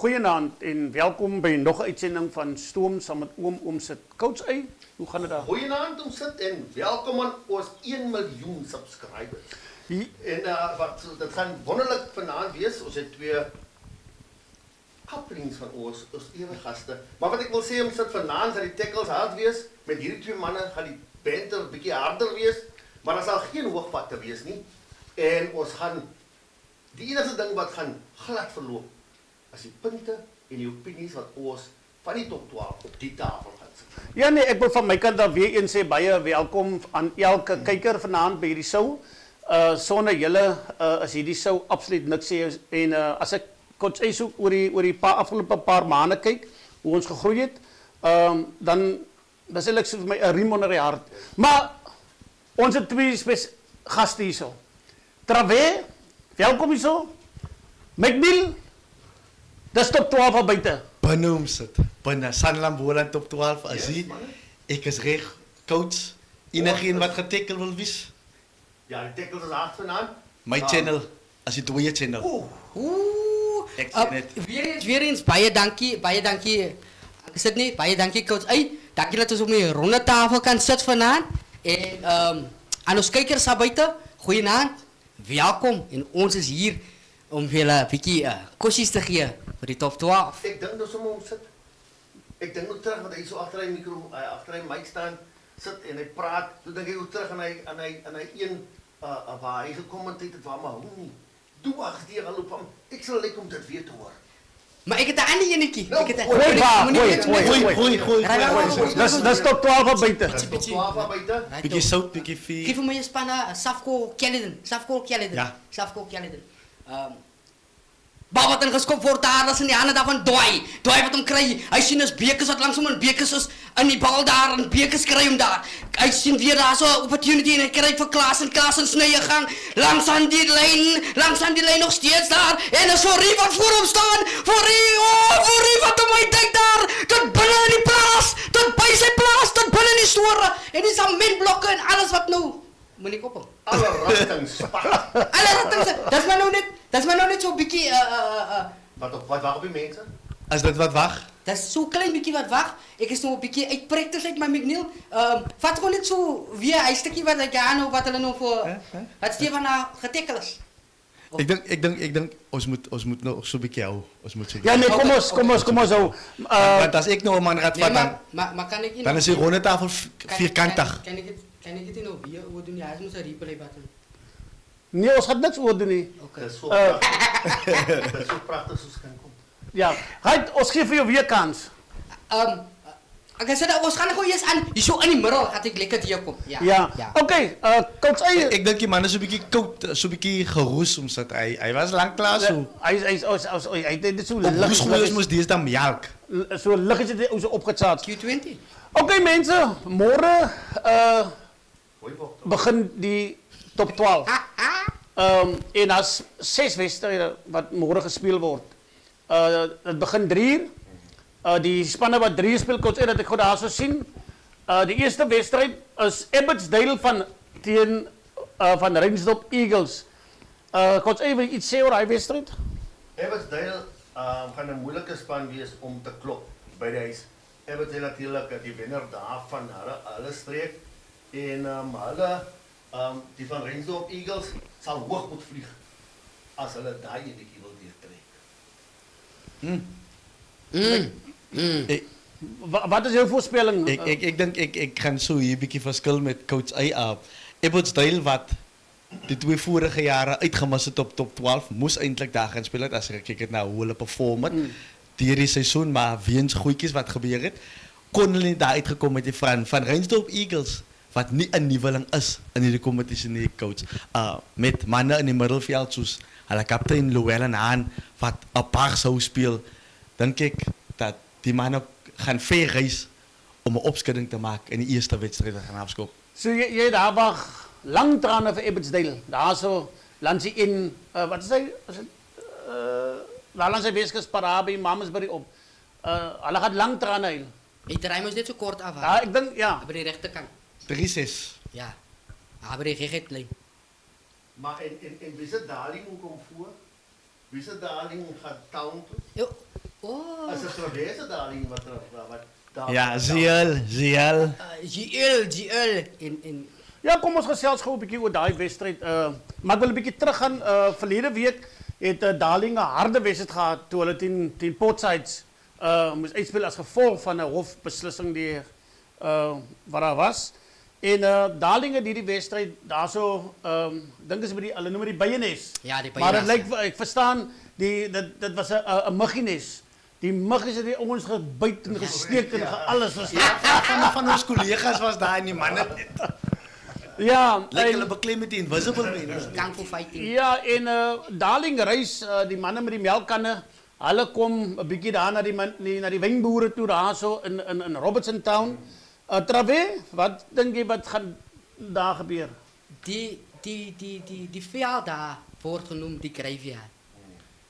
Goeienaand en welkom by nog 'n uitsending van Stoom saam met oom sit. Coach A, hoe gaan dit daar? Goeienaand sit en welkom aan ons 1 miljoen subscribers. En dat gaan wonderlik vanaand wees. Ons het twee couplings van ons ewe gaste. Maar wat ek wil sê, ons sit vanaand dat die tackles hard wees. Met hierdie twee manne gaan die banter bietjie harder wees, maar daar sal geen hoogvatte wees nie. En ons gaan die enigste ding wat gaan glad verloop as die punte en die opinies wat ons van die top 12 op die tafel gaan sit. Ja nee, ek wil van my kant af weer eens sê baie welkom aan elke kyker vanaand by hierdie show. Sonder julle is hierdie show absoluut niks sê en as ek Coach A soek oor die afgelope paar maande kyk hoe ons gegroei het, dan dis eintlik vir my 'n riem onder die hart. Maar ons het twee gaste hierso. Travee, welkom hierso. McNeil, dis top 12 al buite. Binne hom sit. Binne Sanlam Boland top 12 as hy. Ek is reg, coach. Enigeen wat getackle wil wees. Ja, die tackles is hard vanaand. My channel as die dooie channel. Ek sê net. Weer eens baie dankie. Ek sit nie baie dankie coach. Dankie dat ons op 'n ronde tafel kan sit vanaand. En aan ons kykers daar buite, goeienaand. Welkom en ons is hier om julle 'n bietjie kossies te gee vir die top 12. Ek dink nou sommer om sit. Ek dink nou terug wat hy so agter hy mikro, agter hy mic staan, sit en hy praat. Toe dink ek ook terug aan hy een waar hy gekommenteer het waar maar hoe nie. Doe wag die geloop van. Ek sal lyk om dit weer te hoor. Maar ek het 'n ander enetjie. Ek het Gooi. Dis top 12 al buite. Top 12 al buite. Bietjie sout, bietjie vuur. Geef vir my 'n spanne Safko Kelliden. Ja. Safko Kelliden. Baba het geskop voor daar, dat is in die hande daarvan Dwai wat hom kry. Hy sien is bekers wat langs hom en bekers is in die bal daar en bekers kry hom daar. Hy sien weer daar so 'n opportunity en hy kry vir Klaas en sny gang langs aan die lyn nog steeds daar en is Forrie wat voor hom staan. Forrie wat hom uitdink daar. Tot binne in die plaas, tot by sy plaas, tot binne in die store en dis al menblokke en alles wat nou moet ek op hom. Alle rigtings. Dis maar nou net so 'n bietjie Wat wag op die mense? As dit wat wag. dat is so klein bietjie wat wag. Ek is nou 'n bietjie uit praktis uit my McNeil. Vat gewoon net so weer 'n stukkie wat ek aan wat hulle nog vir wat Stefan getackle is. Ek dink ons moet nog so 'n bietjie hou. Ons moet so. Ja nee, kom ons hou. Want as ek nou 'n man raad vat dan Maar kan ek dan is die ronde tafel vierkantig. Kan ek dit nou weer oor doen? Ja, hy moet 'n replay button. Nee, ons gaan niks oor doen nie. Okay. Dis so pragtig. Dis so pragtig soos kan kom. Ja, ons gee vir jou weer kans. Ek sê ons gaan gou eers aan hier so in die middel dat ek lekker hier kom. Ja. Okay, Coach A. Ek dink die man is so 'n bietjie koud, so 'n bietjie geroes omdat hy was lank klaar so. Hy het dit so Ons moes deesdae melk. So lig is dit so opgesaat. Q20. Okay mense, môre Goeie wag. begin die top 12. En as 6 wedstryde wat môre gespeel word. Dit begin 3 uur. Die spanne wat 3 speel, Coach A, dat ek gou daar so sien. Die eerste wedstryd is Abbotsdale teen van Ringsdorp Eagles. Coach A, wil jy iets sê oor daai wedstryd? Abbotsdale gaan 'n moeilike span wees om te klop by die huis. Abbotsdale natuurlik die wenner daarvan hulle streek en hulle die van Ringsdorp Eagles sal hoog moet vlieg as hulle daai enetjie wil deurtrek. Wat is jou voorspelling? Ek dink ek gaan so hier 'n bietjie verskil met Coach A. Abbotsdale wat die twee vorige jare uitgemis het op top 12 moes eintlik daar gaan speel het as ek kyk het na hoe hulle perform het deur die seisoen, maar weens goedjies wat gebeur het kon hulle nie daar uitgekom met die van Ringsdorp Eagles wat nie 'n nuweling is in hierdie kompetisie nie, coach. Met manne in die middelveld soos hulle kaptein Llewellyn Haan wat 'n paar sou speel, dink ek dat die manne gaan ver reis om 'n opskudding te maak in die eerste wedstryd gaan afskop. So jy daar wag lang trane vir Abbotsdale. Daar so langs die in wat is hy? Is dit daar langs die Weskus Parabi Mamasbury op. Hulle gaan lang trane huil. Hy draai mos net so kort af. Ja, ek dink ja. By die regterkant. 3-6. Ja. By die regterkant. Maar en wie se daling kom voor? Wie se Darling gaan town toe? Oh, As 'n gewese Darling wat daar. Ja, Ziel. GL in Ja, kom ons gesels gou 'n bietjie oor daai wedstryd. Maar ek wil 'n bietjie teruggaan. Verlede week het Darling 'n harde wedstryd gehad toe hulle teen Port Sides moes uitspeel as gevolg van 'n hofbeslissing deur wat daar was. En Darling het hierdie wedstryd daarso dink is by die hulle noem dit die byenes. Ja, die Maar dit byenes. lyk ek verstaan dit was 'n muggies. Die muggies het die ons gebyt en gesteek en alles was. Van ons collega's was daar en die manne Ja, lyk en- hulle beklem met die invisible men. Kung Fu fighting. Ja, en Darling reis die manne met die melkkanne. Hulle kom 'n bietjie daar na die wynboere toe daarso in Robertson Town. Travee, wat dink jy wat gaan daar gebeur? Die veld daar word genoem die graveyard.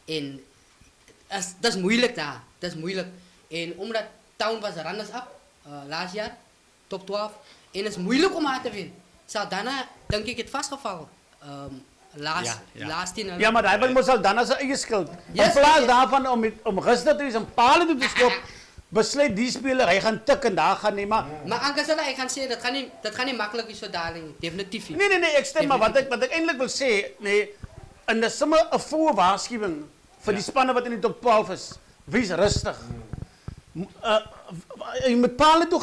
En dat is moeilijk daar. Dat is moeilijk. En omdat Town was runners up laatst jaar, top 12. En het is moeilijk om aan te winnen. Saldanha, denk ik, het vastgevallen. Laatst in Ja, maar daai wil mos al dan as 'n eie skuld. Yes, In plaas yes. daarvan om gister te wees en pale toe te skop, besluit die speler hy gaan tik en daar gaan nie, maar Maar Ankasala, ik ga zeggen, dat gaat niet makkelijk is voor Darling. Definitief niet. nee, ek stem maar wat ek eintlik wil sê, nee, in 'n sommer 'n voorwaarskuwing vir die spanne wat in die top 12 is. Wees rustig. Jy moet pale toe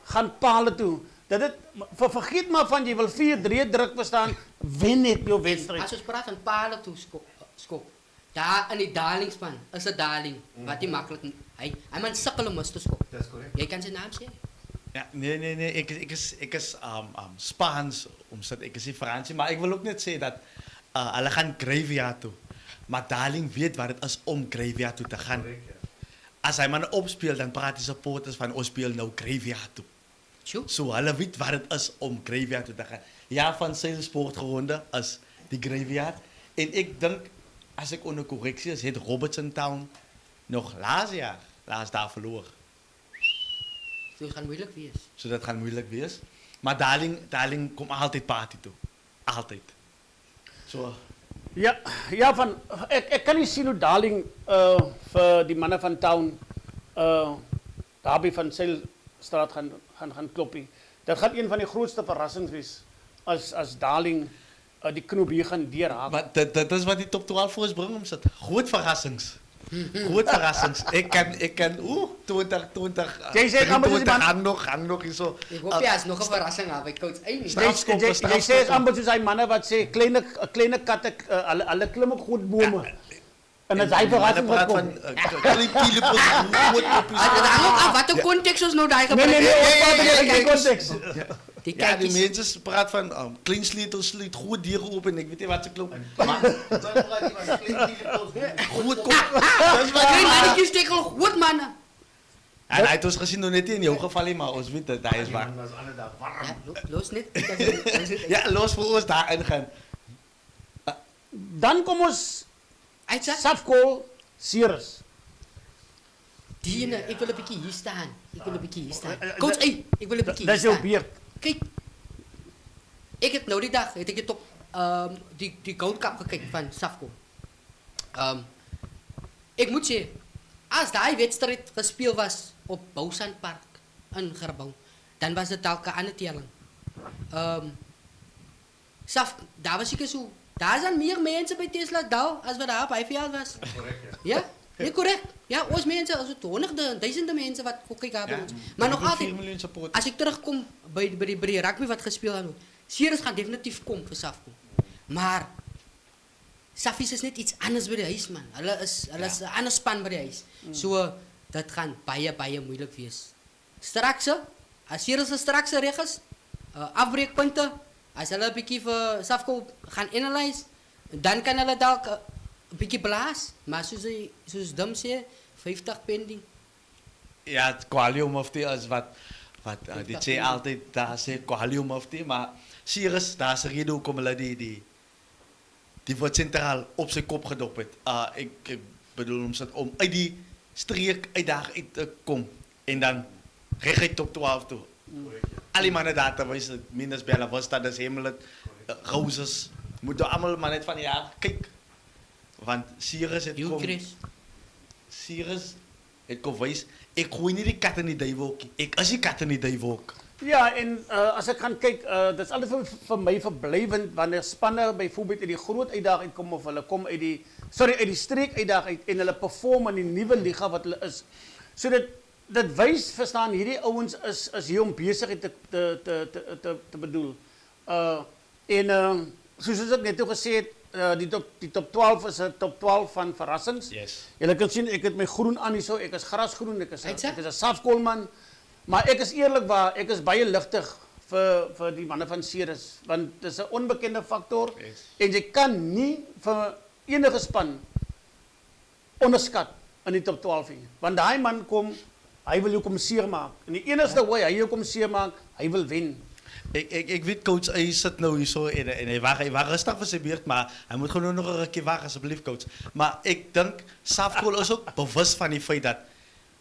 gaan pale toe. Vergeet maar van jy wil 4-3 druk verstaan, wen net jou wedstryd. Als we praten van palen toe skop. Daar in die Darlingspan is 'n Darling. Wat niet makkelijk. Hij moet sukkelen om te skop. Dis korrek. Jij kan zijn naam zeggen. Ja, nee, ik is Spaans, omdat ik is in Fransie, maar ik wil ook net zeggen dat hulle gaan graveyard toe. Maar Darling weet wat het is om graveyard toe te gaan. Korrek, ja. Als hij maar opspeelt, dan praat die supporters van ons speel nou graveyard toe. Tjoe. So hulle weet wat het is om graveyard toe te gaan. Ja, van Seilsport geronde is die graveyard. En ik denk, als ik onder correctie is, het Robertson Town nog laatst daar verloren. Dus het gaat moeilijk wees. So dat gaan moeilijk wees. Maar Darling komt altijd party toe. Altijd. So, Ja, van ek kan nie sien hoe Darling vir die manne van Town daarby van Seilstraat gaan kloppie. Dit gaan een van die grootste verrassings wees as Darling die knoop hier gaan deurhaak. maar dat is wat die top 12 voor ons brengt om zit. Groot verrassings. Groot verrassings. Ik kan 20 Jy sê amper soos die man- hang nog hier zo. Ik hoop jy is nog 'n verrassing aan by coach Amy. Jy sê amper soos hy manne wat sê kleine katte hulle klim op groot bome. En as hy verrassing wat praat kom. van klein pielepoes, groot oppies. Het hang ook af wat 'n konteks ons nou daai Nee, gebruik. ons praat in die konteks. Die Ja, die kykies. mensen praat van klein sluit, goed dieren op en ik weet niet wat ze kloppen. Dan praat jy van klein pielepoes. Goed kop. Dat is wat Klein die mannetjies stekel goed manne. En hij heeft ons gezien nog net in jouw geval, maar ons weet dat hij is waar. Was ander dag warm. Ja, los net. Ja, los voor ons daarin gaan. Dan kom ons Uitsak. Safco Ceres. Diene, ik wil 'n bietjie hier staan. Coach Amy, ik wil 'n bietjie Dis hier jou staan. beurt. Kijk, ik heb nou die dag, het ik het op die Gold Cup gekeken van Safco. Ik moet zeggen, als die wedstrijd gespeeld was op Bousandpark in Gerbouw, dan was het dalk 'n ander telling. Daar was ik zo. Daar zijn meer mensen bij Tesla Dal als we daar op IVL was. Korrek, ja. Ja? Nee, correct. Ja, ons mensen, als het honderden, duizenden mensen wat kijken hebben. Ja, Maar nog 4 altijd, miljoen support. als ik terugkom bij die rugby wat gespeeld hebben, Ceres gaat definitief komen voor Safco. Maar Safis is net iets anders bij de huis, man. Hulle is een ander span bij de huis. So, dat gaan baie moeilijk wees. Straks, als Ceres straks reg is, afbreekpunten, als hulle 'n bietjie vir Safco gaan analyse, dan kan hulle dalk 'n bietjie blaas. Maar soos Dum sê, 50 pending. Ja, het kwalium of die is wat die sê altijd, daar sê kwalium of die, maar Ceres, daar is een reden hoekom hulle die wordt centraal op zijn kop gedop het. Ik bedoel om uit die streek uit daar uit te komen en dan recht top 12 toe. Al die mannen daar te wijzen, minus Bella Vista, dat is Hemelet, Roses, moeten allemaal maar net van ja, kijk. Want Sirius het You Chris. Sirius het kom wys, ek gooi nie die kat in die duiwelk nie. Ek is die kat in die duiwelk. Ja, en as ek gaan kyk, dit is altyd vir my verblywend wanneer spanne byvoorbeeld uit die groot uitdaging uitkom of hulle kom uit die streek uitdaging uit en hulle perform in die nuwe liga wat hulle is. So dit wys, verstaan, hierdie ouens is hier om besigheid te bedoel. Soos ek net toe gesê het, die top 12 is 'n top 12 van verrassings. Yes. Julle kan sien ek het my groen aan hierso, ek is grasgroen, ek is Exact. 'n safkoolman. Maar ek is eerlikwaar, ek is baie ligtig vir die manne van Ceres, want dit is 'n onbekende faktor Yes. en jy kan nie vir enige span onderskat in die top 12 nie. Want daai man kom, hy wil jou kom seermaak. En die enigste way hy jou kom seermaak, hy wil wen. Ik weet coach, hij zit nou hier zo en hij wacht rustig voor zijn beurt, maar hij moet gewoon nog een keer wachten alsjeblieft coach. Maar ik denk, Safkool is ook bewust van die feit dat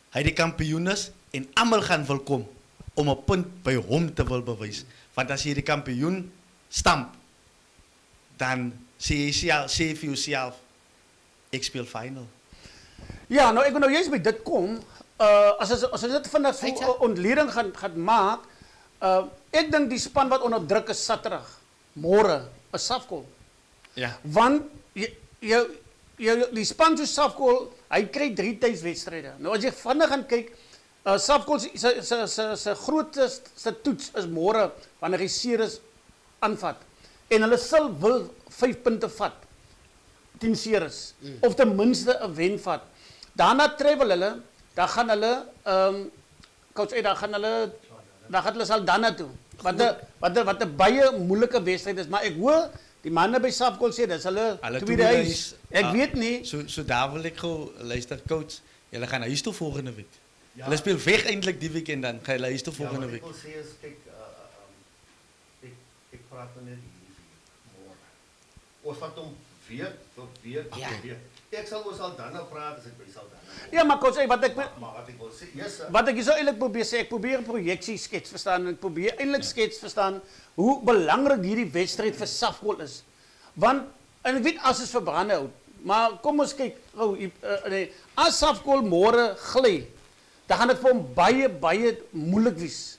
hij de kampioen is en allemaal gaan welkom om een punt bij hem te willen bewijzen. Want als je de kampioen stampt, dan zie je voor jezelf, ik speel final. Ja, nou ek wil nou juist by dit kom, as ons dit vandag so ontleding gaan maak, ek dink die span wat onder druk is Saterdag, môre, is Safkool. Ja. Want die span so Safkool, hy kry 3 tuiswedstryde. Nou as jy vinnig gaan kyk, Safkool se grootste toets is môre wanneer hy Ceres aanvat. En hulle sal wil 5 punte vat teen Ceres, of ten minste 'n wen vat. Daarna travel hulle, dan gaan hulle coach dan gaan hulle Saldanha toe. Wat 'n baie moeilike wedstryd is, maar ek hoor die manne by Safkool sê dis hulle tweede huis. Ek weet nie. So daar wil ik gewoon luister coach, jullie gaan naar huis toe volgende week. Ja. Hulle speel weg eindelijk die weekend dan, ga je naar huis toe volgende wat week. ek wil sê is, kyk, ek praat nou net hier môre. Ons vat hom week vir week Ja. vir week. Ek sal oor Saldanha praat as ek by Saldanha kom. Ja, maar coach, wat ek Maar wat ek wil sê, yes, sir. Wat ek hier so eintlik probeer sê, ek probeer 'n projeksie skets verstaan en ek probeer eintlik skets verstaan hoe belangrik hierdie wedstryd vir Safkool is. Want en ek weet as is vir Brandhout, maar kom ons kyk gou as Safkool môre gly, dan gaan dit vir hom baie moeilik wees.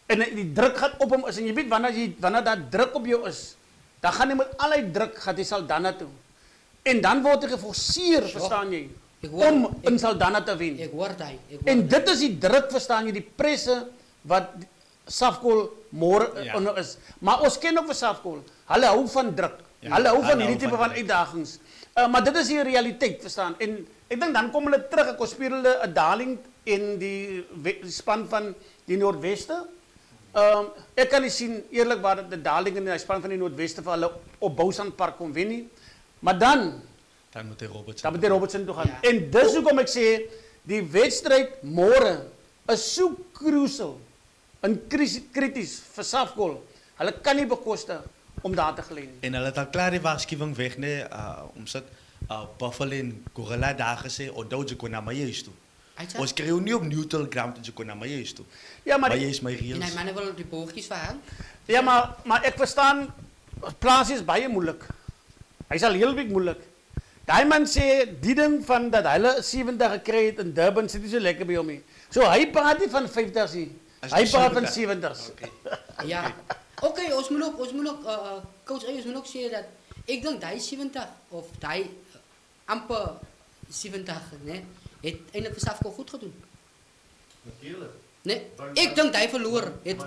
En die druk gaan op hom is en jy weet wanneer daar druk op jou is, dan gaan jy met al die druk gaan jy Saldanha toe. En dan word jy geforseer, verstaan jy, Ek hoor- om in Saldanha te wen. Ek hoor daai. En dit is die druk, verstaan jy, die presse wat Safkool môre Ja. onder is. Maar ons ken ook vir Safkool. Hulle hou van druk. Ja, Hulle hou van hulle hierdie hou tipe van van uitdagings. Maar dit is die realiteit, verstaan. En ek dink dan kom hulle terug en speel hulle 'n daling in die span van die Noordweste. Ek kan nie sien eerlikwaar dat die daling in die span van die Noordweste vir hulle op Bousandpark kom wen nie. Maar dan Dan moet hij Robertson. dan moet die Robertson toe gaan. Ja. En dis hoekom ek sê die wedstryd môre is so crucial en krities vir Safkool. Hulle kan nie bekostig om daar te gly nie. En hulle het al klaar die waarschuwing weg, nee, omdat Buffalo en Gorilla daar gesê, onthou jy kon na my huis toe. Ons kry jou nie op neutral ground, jy kon na my huis toe. Ja, maar Maar die- jy is my En hy reels. manne wil die boogjies verhaal. Ja, maar ek verstaan plaas is baie moeilik. Hy sal heel week moeilik. Daai man sê die ding van dat hulle 70 gekry het in Durban sit nie so lekker by hom nie. So hy praat nie van 50s nie. As Hy die praat van 70s. 70s. Okay. Ja. Oké, ons moet ook coach ons moet ook sê dat ek dink daai 70 of daai amper 70, né? Het eintlik vir Safkool goed gedoen. Natuurlijk. Nee, ek dink hy verloor het.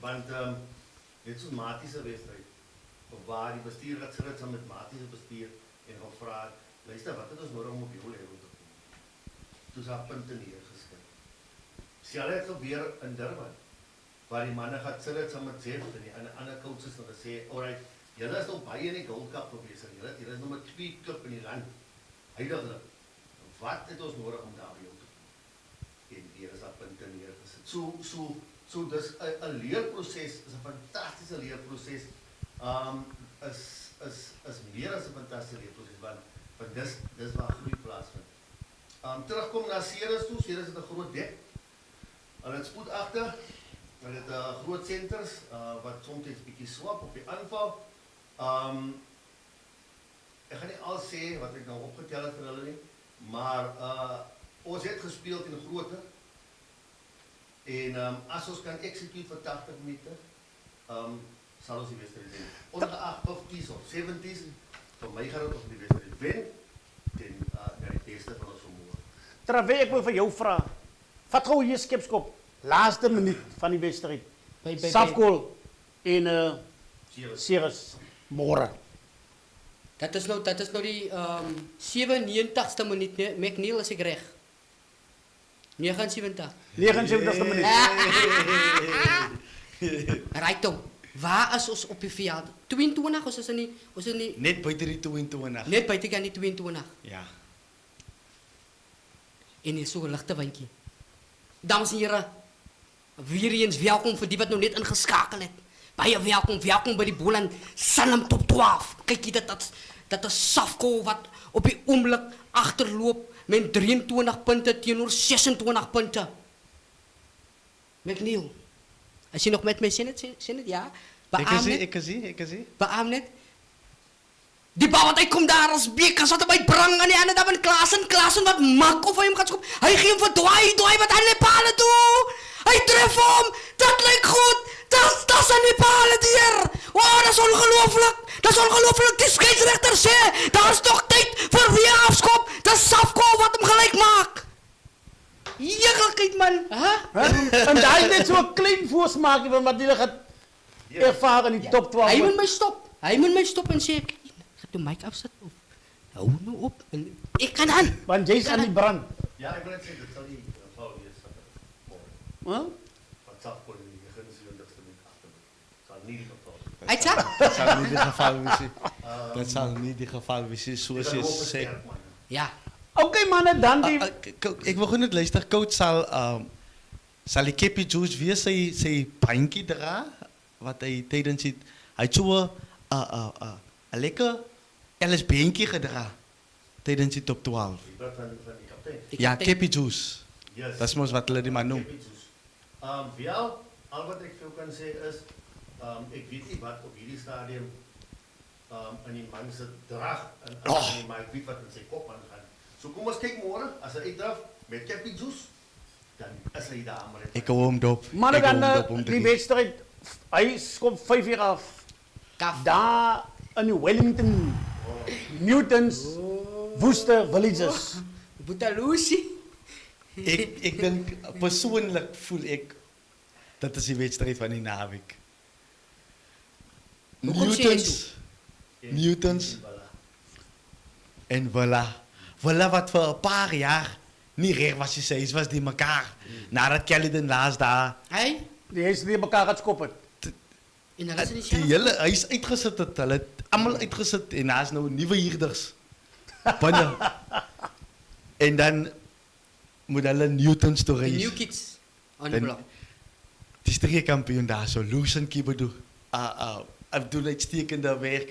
Want dit is 'n matiese wedstryd. Waar die bestuur het sit saam met matiese bestuur en gevra, luister, wat het ons nodig om op jou level te kom? Toe sa punte neergeskryf. Selfs het gebeur in Durban, waar die manne gaan sit saam met Jeff en die ander coaches en gesê, "Alright, julle is nog baie in die Gold Cup besig. Julle is nommer 2 klub in die land. Heiliglik. Wat het ons nodig om daar by jou te kom?" En weer is daar punte neergesit. So dis 'n leerproses, is 'n fantastiese leerproses. Is meer as 'n fantastiese leerproses want dis waar groei plaasvind. Terugkom na Ceres toe. Ceres het 'n groot dek. Hulle het spoed agter. Hulle het groot senters wat soms bietjie swak op die aanval. ek gaan nie al sê wat ek nou opgetel het vir hulle nie, maar ons het gespeel in grootte. En as ons kan execute vir 80 minute, sal ons die wedstryd wen. Ongeag of 10's of 70's, vir my gaan dit op die wedstryd wen ten die beste van ons vermoë. Terwyl ek wil vir jou vra. Vat gou hier skepskop. Laaste minuut van die wedstryd. By. Safkol en Cheers. Ceres môre. Dat is nou die 97ste minuut, nee, McNeil is ek reg. 79. 79ste minuut. Right, waar is ons op die veld? 22 ons is in die Net buite die 22. net buite kan die 22. Ja. En hier so 'n ligte windjie. Dames en here, weer eens welkom vir die wat nou net ingeskakel het. Baie welkom by die Boland Sanlam Top 12. Kyk hier dat is Safco wat op die oomblik agterloop met 23 punte teenoor 26 punte. McNeil, as jy nog met my sien dit ja? Ek is. Beaam net. Die bal wat hy kom daar als Beekers wat hom uitbring aan die ander dan van Klaasen wat mak of hy hom gaan skop. Hy gee hom vir Dwaai wat aan die pale toe. Hy tref hom. Dat lyk goed. Das aan die pale deur. Oh, dat is ongelooflik. Die skeieregter sê, daar is nog tyd vir weer afskop. Dis Safco wat hom gelyk maak. Jeglikheid man, hè? En daai net so 'n klein voorsmaakie van wat hulle gaan ervaar in die top 12. Hy moet my stop en sê ek gaan toe mic afsit of hou nou op en ek kan aan. Want jy's aan die brand. Ja, ek wil net sê dit sal nie geval wees van môre. Hè? Wat Safkol in die 79ste minuut agterloop. Sal nie die geval wees. Hy sê, Dat sal nie die geval wees nie. Dat sal nie die geval wees nie, soos jy sê. ja. Okay manne, dan die Ek wil gewoon net luister, coach sal die Kepi Juice weer sy bandjie dra, wat hy tydens het, hy het so 'n lekker LS-bandjie gedra, tydens die top 12. Wat van die kaptein? Ja, Kepi Juice, Yes. dat is mos wat hulle die man noem. Wel, al wat ek vir jou kan sê is, ek weet nie wat op hierdie stadium in die man se drag en maar ek weet wat in sy kop aangaan. So kom ons kyk môre, as hy uitdraf met Cappy Juice, dan is hy daar maar. Ek hou hom dop. manne Ek hou dan hom dop om te die gee. wedstryd hy skop 5 uur af. Kaf. Daar in die Wellington Newtons Worcester Villages. Boetalusi. Ek dink persoonlik voel ek dat is die wedstryd van die naweek. Hoekom sê jy so? Newtons en Villa wat vir 'n paar jaar nie reg was nie, sy was die mekaar. Nadat Caledon laas daar Hy Die is nie mekaar gaan skop het. en hulle is in die dieselfde. hele huis uitgesit het, hulle het almal uitgesit en daar's nou nuwe huurders binne. En dan moet hulle Newtons toe The reis. new kids on the Dan- block. Die streekkampioen daar so, Lucien Kibedu. Ek doen uitstekende werk.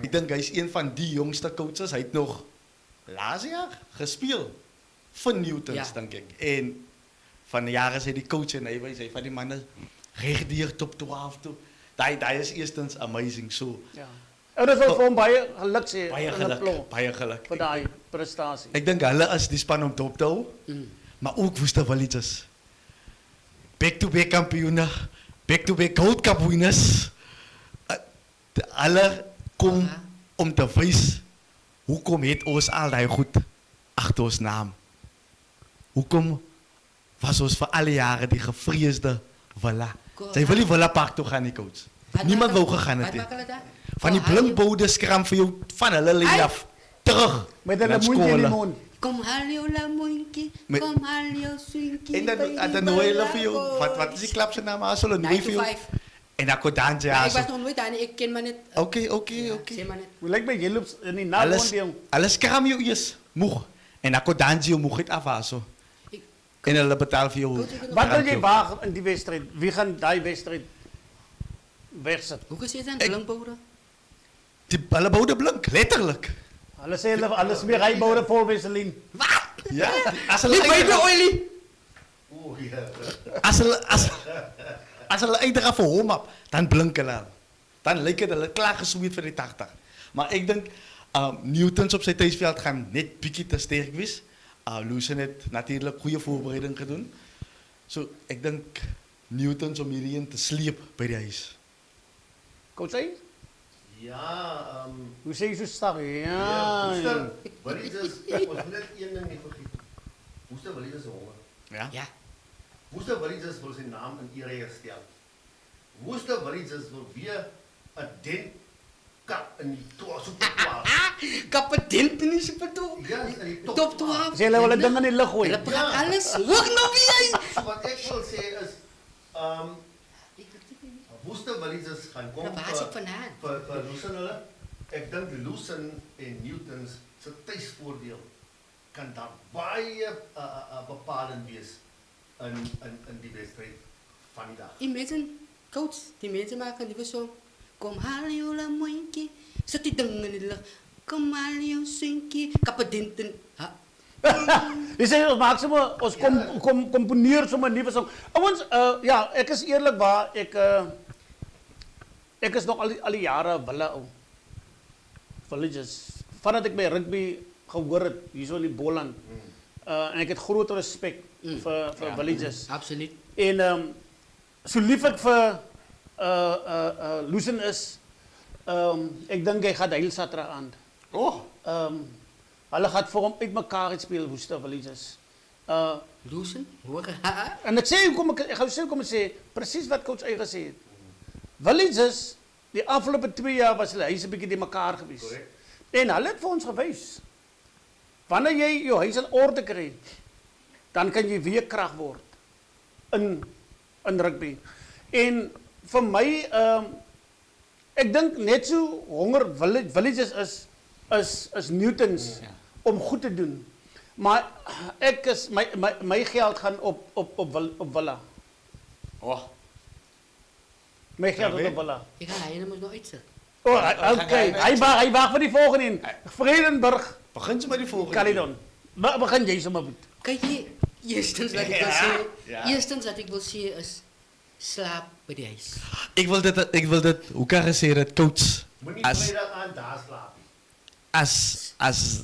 Ek dink hy's een van die jongste coaches. Hy het nog laas jaar gespeel vir Newtons, Ja. dink ek. En van die jare is hy die coach en hy wys hy van die manne reg deur top 12 toe. Daai is eerstens amazing so. Ja. En dit wil vir hom baie geluk sê. Baie in 'n geluk, ploeg baie geluk. vir daai prestasie. Ek dink hulle is die span om dop te hou, maar ook Worcester Villages. Back-to-back kampioene, back-to-back Gold Cup winners. Hulle kom Aha. om te wys hoekom het ons al daai goed agter ons naam. Hoekom was ons vir al die jare die gevreesde Villa. Sy wil nie Villa Park toe gaan nie, coach. Niemand wou gegaan het Wat nie. maak hulle daar? Van die Oh, hy- blinkboude skram vir jou van hulle lyn af. Terug. Met 'n na lemoentjie in die skole. mond. Kom haal jou lemoentjie, Met- kom haal jou swinkie. En dan by die nooi hulle vir jou, Balago. wat is die klap se naam? As hulle nooi 9 vir to jou. 5. En dan kon dan Maar ek ja. was nog nooit daar nie, ek ken maar net. Oké. Sê maar net. Hoe lyk by julle in die Alles nagrond? alles skram jou eers moeg. En dan kon dan jou moeg het afhaso. Ek- En hulle betaal vir jou. Coach, ek het nog- Wat wil jy drankje. waag in die wedstryd? Wie gaan daai wedstryd wegsit? Hoe gesê dit dan Ek- blinkboude? Hulle boude blink, letterlik. Hulle sê hulle alles meer ryboude vol Wesselin. Wat? Ja, as Nie baby hulle oily. O ja. as hulle uitdra vir hom op, dan blink hulle. Dan lyk dit hulle klaar gesweet vir die 80. Maar ek dink Newtons op sy thuisveld gaan net bietjie te sterk wees. Lucien het natuurlik goeie voorbereiding gedoen. So ek dink Newtons om hierheen te sleep by die huis. Coach A? Ja, Hoe sê jy so stap? ja, Ja. Woester, Willies is, ons moet net een ding nie vergeet. Woester Willies is honger. Ja? Ja. Woester Willies is wil sy naam in ere herstel. Woester Willies is wil weer 'n dent kap in die Super 12. Kapitein in die Super 12. Ja, in die Top 12. Sê hulle wil 'n ding in die lug gooi. Hulle praat alles. Hoog nou weer. So wat ek wil sê is, Woester Willies is gaan kom Waar is ek vandaan? vir Lucien hulle. Ek dink Lucien en Newtons se tuisvoordeel kan dan baie bepalend wees in die wedstryd van die dag. Imagine, coach, die mensen maken liever zo. Kom haal jou mondje, zet die dingen in de lucht. Kom haal jou sunkie, kapitenten. Dis sê ons maak sommer ons komponeer sommer 'n nuwe song. Ouens, ja, ek is eerlikwaar, ek is nog al die jare wille ou. Villages. Vandat ek by rugby gehoor het hierso in die Boland. En ek het groot respek vir villages. Absoluut. En so lief ek vir Lucien is, ek dink hy gaan huil Saterdag aand. Hulle gaan vir hom uitmekaar speel Woester Villages. Lucien, hoor. En ek sê ek gaan sê kom sê presies wat coach A gesê het. Villages die afgelope 2 jaar was hulle huise bietjie die mekaar gewees. Correct. En hulle het vir ons gewys. Wanneer jy jou huis in orde kry, dan kan jy weer krag word in rugby. En vir my ek dink net so honger Villages is Newtons om goed te doen. Maar ek is my geld gaan op Villa. My geld op Villa. Ik ga hij moet nog uitzetten. Okay, hy wag vir die volgende een. Vredenburg, Begin ze met die volgende. Caledon. Begin jy sommer met. Kijk je, eerstens wat ik wil zeggen, eerstens wat ik wil zeggen is, slaap bij de huis. Ik wil dit, hoe kan je zeggen dat coach, Moenie as, Vrydag aan daar slaap nie. as,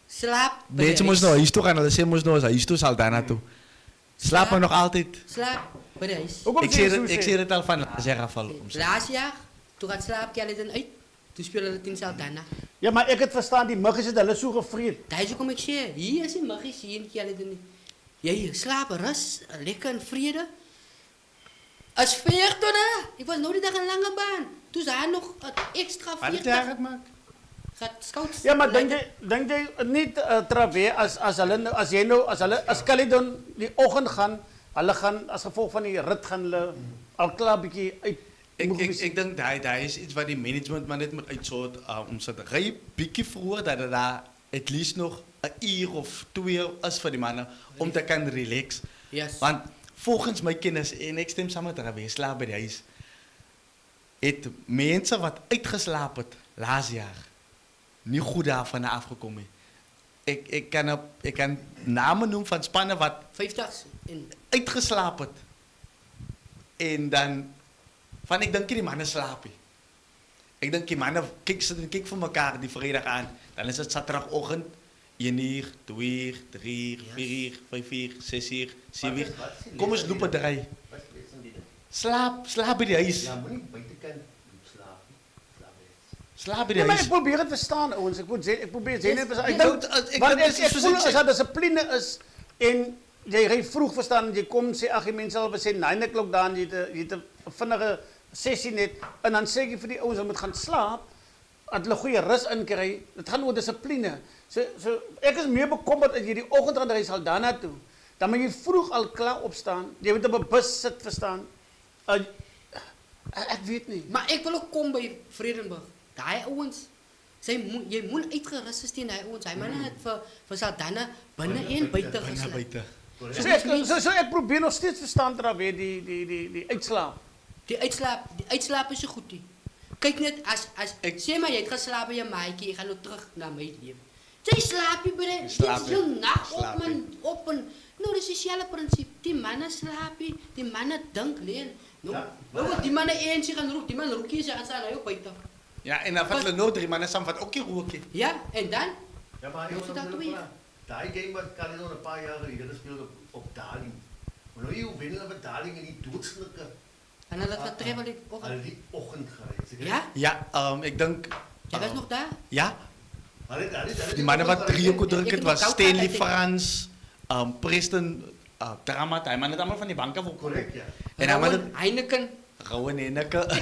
Slaap bij nee, de ze moest huis. nou, huis toe gaan, hulle sê moest nou, huis toe sal daarna toe. Slaap maar nog altijd. Slaap bij de huis. Hoekom Ik sê jy zie so sê? het al van zeg afval. Laatst jaar, toen gaat slaap Caledon uit, toen spelen we het in Saldana. Ja, maar ek het verstaan die muggies het hulle so gevreet. Daar is ook om ik zeg, hier is die magisch, hier in Caledon. Jy slaap rust, lekker in vrede. Als 40 hè? Ik was nou die dag een lange baan. Toen ze haar nog extra Wat 40. het het maak? Gaat scouts. Ja, maar dink jy nie Travee as Caledon die oggend gaan, hulle gaan as gevolg van die rit gaan hulle al klaar bietjie uit. Ik denk dat is iets wat die management maar net moet uitzoeken. Om ze te rijden, bietjie vroeger, dat er daar at least nog een uur of 2 is voor die mannen, om te kunnen relaxen. Yes. Want volgens mijn kennis, en ik stem samen met Travee, slaap bij de huis. Het mensen wat uitgeslapen het, laatst jaar, niet goed daarvan afgekomen. Ik kan namen noemen van spannen wat 50 in. uitgeslapen het. En dan, van ik denk die mannen slapen. Ik denk die mannen, kijk voor elkaar die vrijdag aan. Dan is het zaterdagochtend, 1 uur, 2 uur, 3 uur, 4 uur, 5 uur, 6 uur, 7 uur. Kom eens lopen draaien. Wat is dit? Slaap bij de huis. Ja, moenie buitekant slaap nie. Slaap net. Slaap bij Ja, de maar ek huis. probeer dit verstaan ouens. Ek probeer sê net verstaan. Ek Ja, dink ek want dink ek dis soos voel ek as sê. daar dissipline is en jy ry vroeg verstaan en jy kom sê ag die mense al sê 9 o'clock daar en jy het 'n vinnige sessie net en dan sê jy vir die ouens hulle moet gaan slaap dat hulle goeie rus inkry. Dit gaan oor dissipline. So ek is meer bekommerd as jy die oggend gaan ry sal daarna toe. Dan moet jy vroeg al klaar opstaan. Jy moet op 'n bus sit verstaan. Ek weet nie. Maar ik wil ook komen bij Vredenburg. Daar ouwens. Jy moet uitgerust is teen daai ouwens. Hy manne het vir Saldana binne en buite Bijna geslaap. buiten. So ek probeer nog steeds verstaan dat weer die uitslaap. Die uitslaap is so goed nie. Kyk net as sê maar jy het geslaap by jou maatjie, jy gaan nou terug na my lewe. Jy slaap jy by die heel nag op en nou dis dieselfde prinsip. Die manne slaap nie, die manne dink leen. Nou, die manne eens gaan roek, die man roekie sê gaan staan hy op buite. Ja, en dan vat hulle nou 3 manne saam wat ook nie rook nie. Ja, en dan? Ja, maar Hoe ik zit dat wil weer? vragen. Die game wat Caledon een paar jaar geleden gespeeld op Daling. Maar nou je winnen op Daling in die doodselijke En dan dat wat travel ik ook. al die ochtend gereisd. Ja? Ja, ik denk... Jij was nog daar? Ja, Die die mannen wat 3 ook druk Ik het heb was nog Stanley koud gehad, Frans, Preston, Drama, die mannen allemaal van die banken ook. Correct, ja. En dan Rowan, mannen... Heineken Rowan Henneke.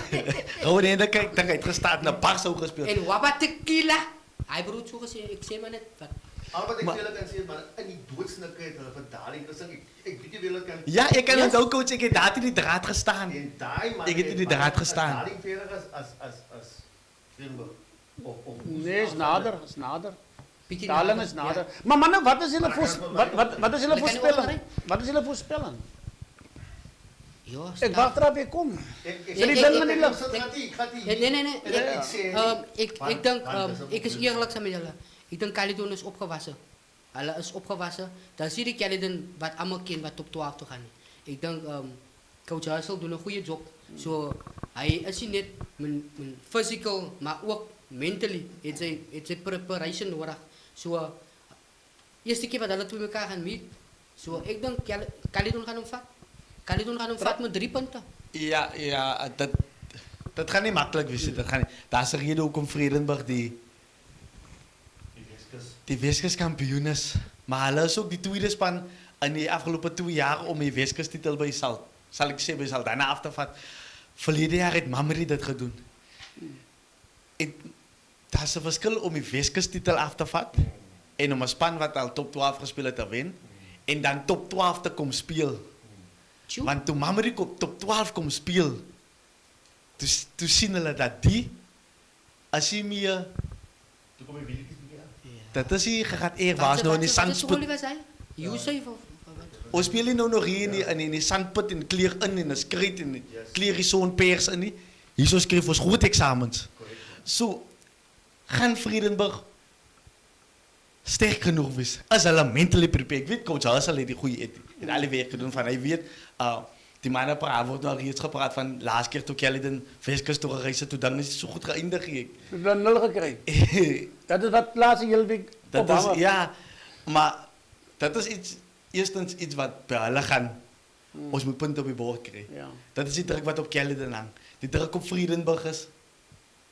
Rowan Henneke, ik denk hij heeft gestaan naar Barso gespeeld. en Wabba Tequila. Hij broert zo gezegd, ik zeg maar net wat. Al wat ik Maar- wil kan zeggen, maar in die doodselijkheid van Daling, dus ik weet niet wil kan... Ja, ik kan Yes. het ook coach, ik heb daar in die draad gestaan. En die man... Ik heb in die draad gestaan. Daling verder als Limburg. Of Nee, is nader, is nader. Bietjie Daling nader, is nader. ja. Maar mannen, wat is julle Maar voors, kan- wat is julle Hulle kan nie voorspelling? opry. Wat is julle voorspelling? Ja, Ek staat. wag terwyl jy kom. Ik Sal die ding in die lug? Nee. Ik denk, Want- ik is eerlijk zijn met jullie. Ik denk Caledon is opgewassen. Hulle is opgewassen. Dan zie ik Caledon wat allemaal kind wat top 12 te gaan. Ik denk, coach Hussel doet een goede job. So, hij is niet net mijn physical, maar ook mentally. Het is preparation nodig. So, eerste keer wat hulle twee elkaar gaan meet. So, ik denk Caledon gaan hem vat. Caledon gaan hem vat met 3 punten. Ja, dat gaat niet makkelijk wezen. Dat gaat niet. Daar is een reden ook om Vredenburg die Weskus kampioen is. Maar hulle is ook die tweede span in die afgelopen 2 jaar om die Weskus titel bij zal ik zeggen, bij Saldanha af te vatten. Verleden jaar heeft Mamri dat gedaan. En daar is een verschil om die Weskus titel af te vatten en om een span wat al top 12 gespeeld heeft te winnen en dan top 12 te komen spelen. Tjoe. Want toen Mamri op top 12 komt spelen, toen zien hulle dat die, als je meer, Toen kom je weer. dat is hier gaat eerwaarts nou in die zandput. was hij? Yusuf of wat? Ons speel nie nou nog hier in die zandput en kleer in en is kreet en kleer is zo'n pers in nie. Hier zo skryf ons goed examens. So, gaan Vredenburg sterk genoeg wees. As hulle mentally prepared. Ek weet coach Hussel het die goeie het alle werk gedoen van hy weet die manne praat word nou reeds gepraat van laas keer toe Caledon Weskus toe gereis het toe dan is het so goed geëindig ek. Jy het 0 gekry. Dat is wat laaste hele week Dat Obama. is ja, maar dat is iets eerstens iets wat by hulle gaan ons moet punte op die bord kry. Ja. Dat is die druk wat op Caledon hang. Die druk op Vredenburg is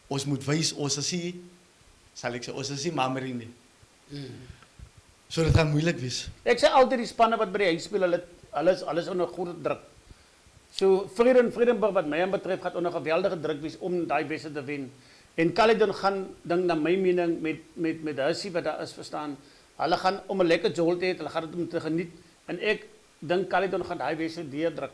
ons moet wys ons is nie sal ek sê ons is nie Mamri nie. So dit gaan moeilik wees. Ek sê altyd die spanne wat by die huis speel, hulle is onder groot druk. So Vredenburg wat my betref gaan onder geweldige druk wees om daai wedstryd te wen. En Caledon gaan dink na my mening met Hussey wat daar is verstaan. Hulle gaan om 'n lekker jolt te hê, hulle gaan dit om te geniet en ek dink Caledon gaan daai wedstryd deurdruk.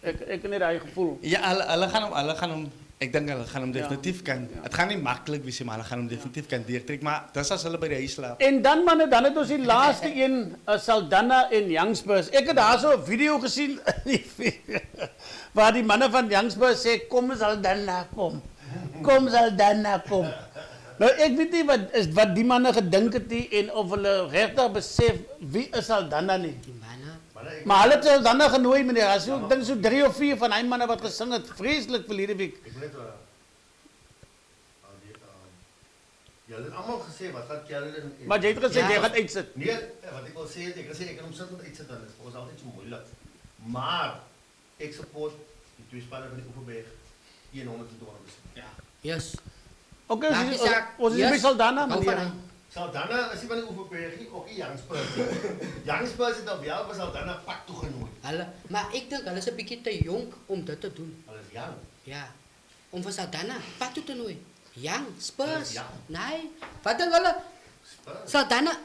Ek het net daai gevoel. Ja, hulle gaan hom ek dink hulle gaan hom Ja. definitief kan. Dit gaan nie maklik wees nie, maar hulle gaan hom definitief kan deurtrek, maar dis as hulle by die huis slaap. En dan manne, dan het ons die laaste een, Saldanha en Youngspurs. Ek het daar so 'n video gesien waar die manne van Youngspurs sê kom Saldanha kom. Kom Saldanha kom. Nou ek weet nie wat die manne gedink het nie en of hulle regtig besef wie is Saldanha nie. Die mannen. Maar hulle het Saldanha genooi meneer. As ek dink so 3 of 4 van hy manne wat gesing het vreeslik verlede week. Ik wil net julle het allemaal gesê wat gaat Caledon Maar jy het gesê Ja. jy gaan uitsit. Nee, wat ik wil zeggen, ik kan ontzettend uitzetten, dat is voor ons altijd zo moeilijk. Maar ik support die twee spannen van die Oeverberg 100%. Ja. Yes. Okay, Maak die saak. ons is Yes. by Saldanha Hou van meneer. hy. Saldanha is die van die Oeverberg, ook die Youngspurs. Youngspurs het al wel bij Saldanha pak toegenooi. Maar ik denk, hulle is een beetje te jong om dit te doen. Alles young. Ja. Om vir Saldanha, wat toe te nooi? Young, Hulle Spurs. is young. Nee, wat dink hulle? Spurs. Saldanha,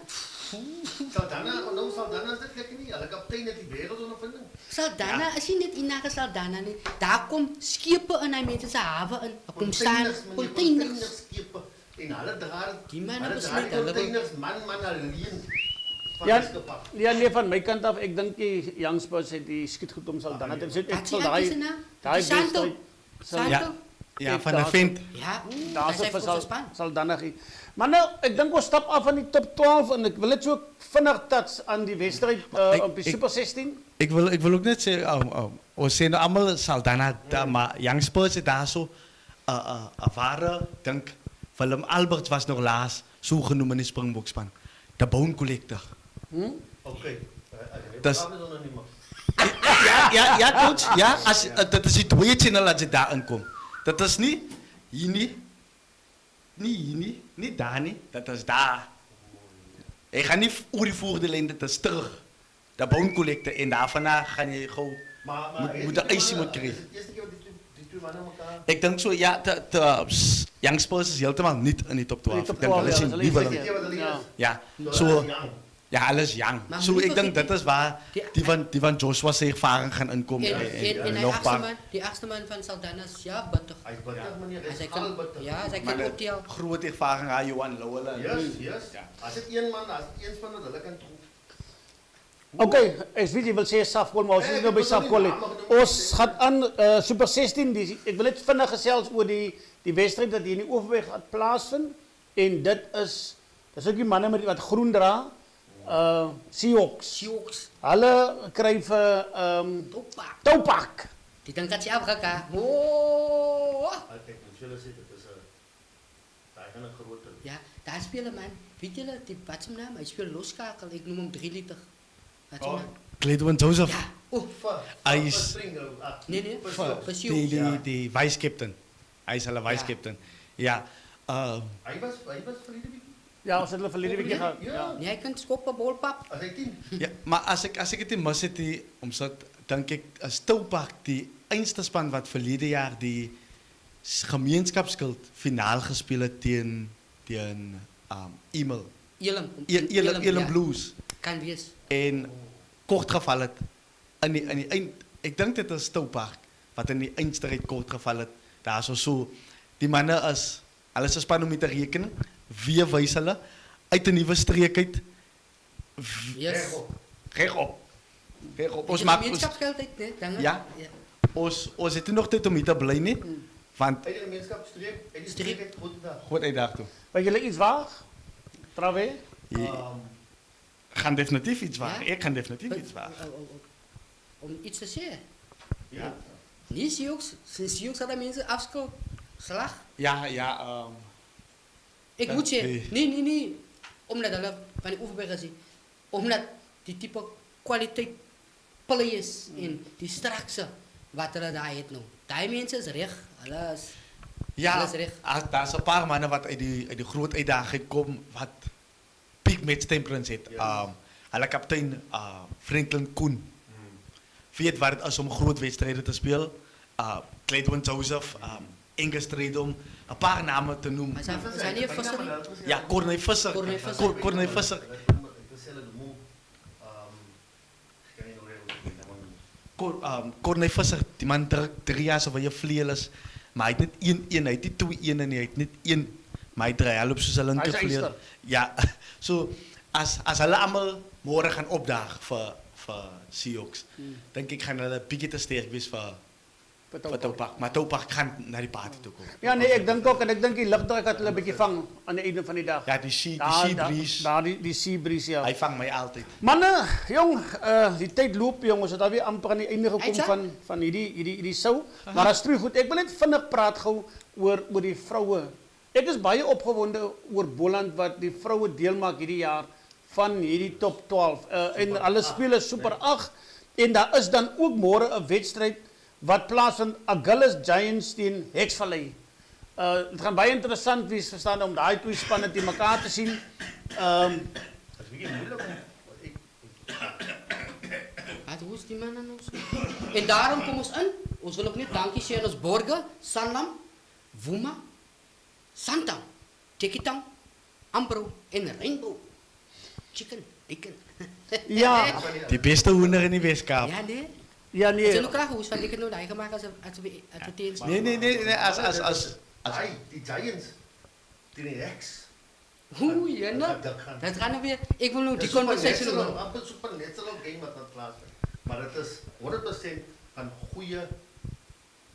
Saldanha is dit lekker nie. Hulle kaptein het die wêreldondervinding. Saldanha is nie net enige Saldanha nie. Daar kom skepe in hy mense se hawe in. Daar kom staan containers. Skepe en hulle dra Die manne hulle besluit, dra die hulle wil- containers man alleen van Ja, die skip af. ja, nee, van my kant af, ek dink die Youngspurs het die skiet goed om Saldanha. Dit is Wat ek sê sal hy se daai naam? daai Santo. wedstryd Santo? Ja. Ja, Ek van 'n daar vent. Ja, daar's hy vir vir span. Saldanha gee. Maar nou, ek dink ons stap af van die top 12 en ek wil dit so vinnig touch aan die wedstryd op die Super 16. Ik wil ook net zeggen, we zijn allemaal Saldanha, maar Youngspurs is daar zo. ware, dink Willem Alberts was nog laas so genoem in die Springbokspan. De Bone Collector. Okay. Das- Ja, coach. Ja, dat is die tweede channel als je daarin komt. Dat is niet hier niet daar niet. Dat is daar. Je gaat niet over die voerde lijn, dat is terug. De Bone Collector en daarvan ga je gewoon... Moet de ijs moet krijgen. Is het eerste keer wat die twee mannen elkaar... Ik denk zo, ja, de Young Spurs is helemaal niet in die top 12. In die top Ik denk 12, dat is ja, in dat is die alleen wel. Weet je wat dat Ja. is? Ja, Dat zo... is young. Ja, alles jong. Maar Zo, moet ik je denk vergeten- dat is waar die van Joshua zijn ervaring gaan inkomen. En nog een paar die achtste man van Saldanha is ja, bitter. Hij is bitter, meneer. Hij Als hij is kan, al bitter. ja, als hij Maar kan de optel. grote ervaring aan Johan Lowell. Yes. Als het één man, als het één span is, hulle kan toe. Okay, ek weet jy wil sê Safkol, maar ons is nou by Safkol. Ons gaan aan Super 16. Ek wil net vinnig gesels oor die wedstryd dat hier in die Oeverweg gaan plaasvind en dit is ook die manne met wat groen dra. Seahawks. Sioks, Hulle kry vir topa. Toupak. Die dink dat jy afgeka. Oh! Kijk, mens willen zeggen, het is daar gaan een grote. Ja, daar speel 'n man. Weet julle, die wat is zijn naam? Hy speel loskakel. Ek noem hom 3 liter. Wat is zijn naam? Clayton Joseph, Ja. Oh, Hij is- nee, vir Sioks. die vice captain. Hij is hulle vice Ja. captain. Ja. Hij was verleden week. Ja, ons het hulle verlede week gehad. Ja. Ja. Nee, hy kan skop 'n bolpap. Als hij 10. Ja, maar als ik het in mis het, omdat denk ik als Toupak die einste span wat verleden jaar die gemeenskapsskild finaal gespeeld het tegen Emel. Elam Blues. Kan wees. En kort gevallen het. In die eind, ik denk dat het is Toupak wat in die eindstrijd kort gevallen het. Daar zo. Die mannen is, alles is span om mee te rekenen. Wie wijs hulle uit een nieuwe streek uit. Yes. Reg op. Ons Ons maak ons, gemeenskapsgeld uit, né? Dan. Ja. ons het nog tijd om hier te bly nie. Want Uit de gemeenschap streek. Uit die Streek. streek uit goed dag. goed uit daar toe. Wil julle iets waag? Trawé? Gaan definitief iets wagen. Ja? Ik ga definitief iets wagen. Om iets te zeggen. Ja. Nee, Sioks. Sinds Sioks hadden mensen afskil. Slag. Ja, Ik Ja, moet zeggen, nee. nee. Omdat hulle van die Oeverberg is. Omdat die type kwaliteit players en die strakse wat hulle daar het nou. Die mense is reg. Hulle is ja, Alles reg. daar is een paar mannen wat uit die groot uitdaging komen wat peak match temperance het. Ja. Hulle kaptein Franklin Koen. Weet wat het is om groot wedstrijden te spelen. Clayton Joseph, Inge Stredom, een paar namen te noemen. Maar zijn nie 'n visser nie? Ja, Corné Visser. Corné Visser. Corné Visser. Ik wil zeggen, de moe. Ik kan niet nog even. Corné Visser, die man druk 3 jaar so je vleuel is, maar hy het net een, hy het nie 2 een en hy het net een, maar hy draai al op soos 'n Hy linker is vleuel. eyster. Ja, so as hulle almal môre gaan opdaag vir Seahawks, dink ek gaan hulle bietjie te sterk wees vir Toupak, maar Toupak gaan na die party toe kom. Ja nee, ek dink ook en ek dink die lugdruk het hulle 'n bietjie vang aan die einde van die dag. Ja, die sea breeze, Daar die sea breeze ja. hy vang my altyd. Manne, jong, die tyd loop jong, ons het alweer amper aan die einde gekom Eindsa? van hierdie show. Maar dat is twee goed. Ek wil net vinnig praat gou oor die vroue. Ek is baie opgewonde oor Boland wat die vroue deel maak hierdie jaar van hierdie top 12. En hulle speel is super 8 en daar is dan ook môre 'n wedstryd wat plaasvind Agulhas Giants teen Hexvallei. Dit gaan baie interessant wees verstaan om daai twee spanne te mekaar te sien. Dat is een beetje moeilijk. Wat hoe is die man nou so? En daarom kom ons in. Ons wil ook net dankie sê aan ons borgers, Sanlam, Woema, Santam, Tikitang, Ambro en Rainbow. Chicken, bacon. Ja, Die beste hoender in die Weskaap. Ja, nee. ja Ek nee. sien ook graag hoe van ek het nou daai gemaak as 'n advertensie. Nee, as Die Giants. Die Rex. Hoe jenne? Dat gaan nou weer. Ek wil nou die conversation doen. Een supernatural game wat dat plaatsvindt. Maar het is 100% een goede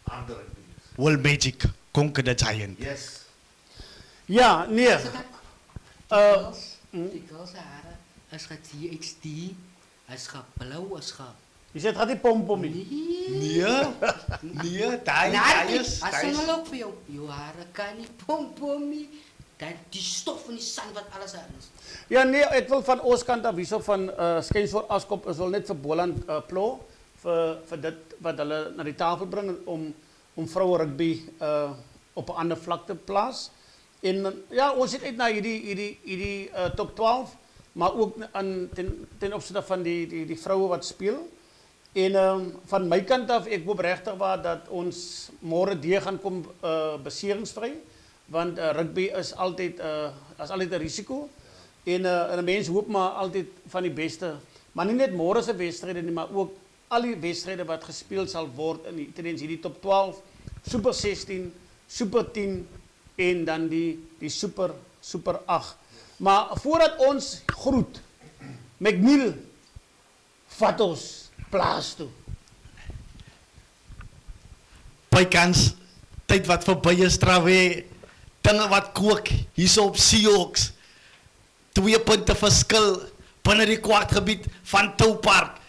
andere business. World Magic conquer the giant. Yes. Ja, nee. Die girls hare is GHD, is geblou, is ge. Jy sê dit gaan nie pompom nie. Nee. Nee, daai is As hulle ook vir jou. You are a canny pompommie. Dat die stof van die sand wat alles aan is. Ja nee, ek wil van ons kant af hierso van Skynsfort Askop is wil net vir Boland plo vir dit wat hulle na die tafel bring om vroue rugby op 'n ander vlak te plaas. En ja, ons het uit na hierdie top 12, maar ook ten opsigte van die vroue wat speel. En van my kant af, ek hoop regtig waar dat ons môre deur gaan kom beseringsvry, want rugby is altyd 'n risiko. En 'n mens hoop maar altyd van die beste, maar nie net môre se wedstryde nie, maar ook al die wedstryde wat gespeel sal word in tydens hierdie top 12, Super 16, Super 10 en dan die Super 8. Maar voordat ons groet, McNeil, vat ons plaas toe. Bykans tyd wat verby is Trawee, dinge wat kook hierso op Seahawks. 2 punte verskil binne die kwartgebied van Toupark.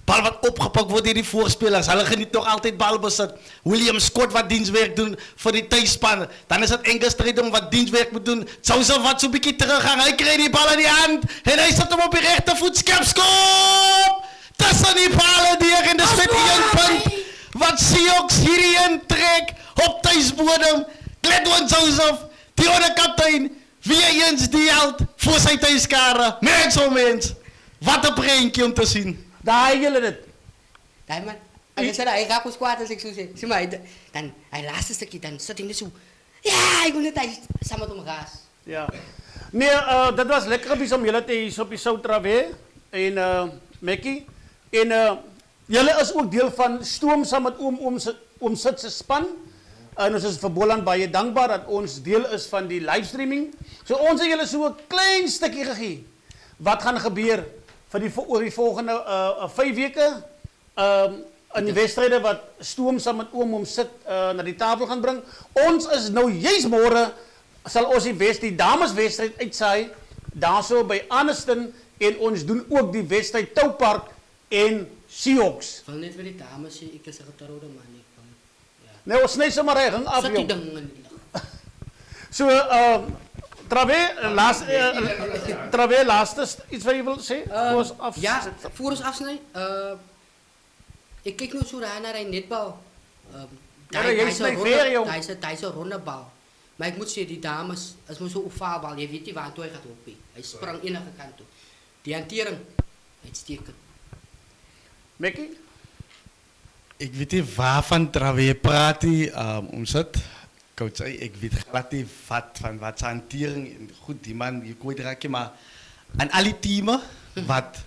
Bal wat opgepak word deur die voorspelers. Hulle geniet nog altyd balbesit. William Scott wat dienswerk doen vir die tuisspan. Dan is dit Angus Strydom wat dienswerk moet doen. Joseph wat so 'n bietjie teruggaan. Hy kry die bal in die hand en hy sit hom op die regte voet skerp skop. Tussen die pale deur en dis met 1 punt. Wat Seahawks hierdie intrek op tuisbodem. Gladwin Joseph, die oude kaptein, weer eens die held vir sy tuiskare. Mens, wat 'n prentjie om te sien. Daai julle dit. Daai man, hy sê hy raak ons kwaad as ek so sê. Sê maar dan hy laaste stukkie dan sit hy net so. Ja, ek wil net hy saam met hom gas. Ja. Nee, dit was lekker bis om julle te hier op die Sout Trawee en Mekkie. En julle is ook deel van Stoom saam met oom Sit se span. En ons is vir Boland baie dankbaar dat ons deel is van die livestreaming. So ons het julle so 'n klein stukkie gegee. Wat gaan gebeur vir oor die volgende 5 weke? In die wedstryde wat Stoom saam met oom Sit na die tafel gaan bring. Ons is nou juis môre sal ons die dameswedstryd uitsaai daarso by Anniston en ons doen ook die wedstryd Toupark en Seahawks. Wil net vir die dames sê ek is 'n getroude man nie. Nee, ons sny sommer reg af Sit die jong. ding in die lug. So Trawee laaste iets wat jy wil sê? Voor ons af. Ja, voor ons afsny. Ek kyk nou so daar na hy netbal. jy sny ver, jong. Hy's 'n ronde bal. Maar ek moet sê die dames is mos so 'n ovaalbal. Jy weet nie waar toe hy gaan hop nie. Hy spring enige kant toe. Die hantering uitstekend. Mekkie? Ik weet niet waarvan Trawee praat hij, omzet. Coach, ik weet glad niet wat zijn hantering. Goed, die man, je kwijt raak je, maar aan al die teams wat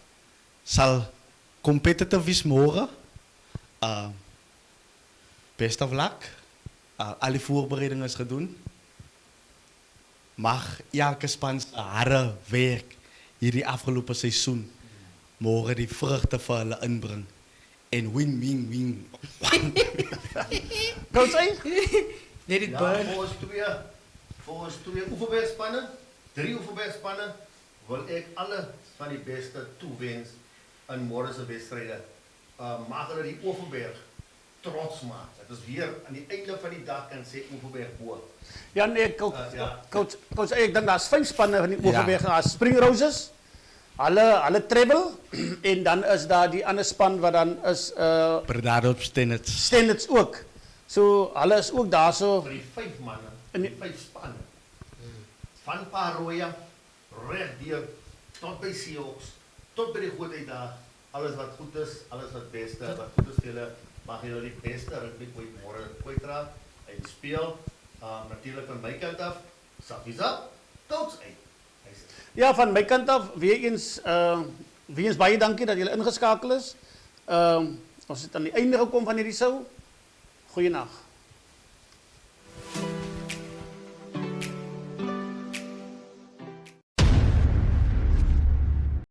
zal competitive is morgen, best of luck, alle voorbereidingen is gedaan, mag elke span harde werk hierdie afgelopen seizoen morgen die vruchten vir hulle inbring. En win. Coach A? Let it Ja, burn. voor ons twee oefenbergspannen, 3 oefenbergspannen, wil ek alle van die beste toewens in môre se wedstryde. Mag hulle die Oeverberg trots maak. Dit is weer aan die einde van die dag kan sê Oeverberg bo. Ja nee, coach A, ek dink daar's 5 spanne van die Ja. Oeverberg. Daar's Spring Roses. Hulle travel en dan is daar die ander span wat dan is Bredado op Stenets. Stenets ook. So hulle is ook daarso. Vir die 5 manne In in die- die 5 spanne. Van Paroya regdeur tot by Seahawks, tot by die groot uitdag. Alles wat goed is, alles wat beste, wat goed is vir julle, mag julle die beste rugby ooit môre kwytraak en speel. Natuurlik van my kant af, Safisa, Coach A. Ja, van my kant af weer eens baie dankie dat julle ingeskakel is. Ons het aan die einde gekom van hierdie show. Goeienaand.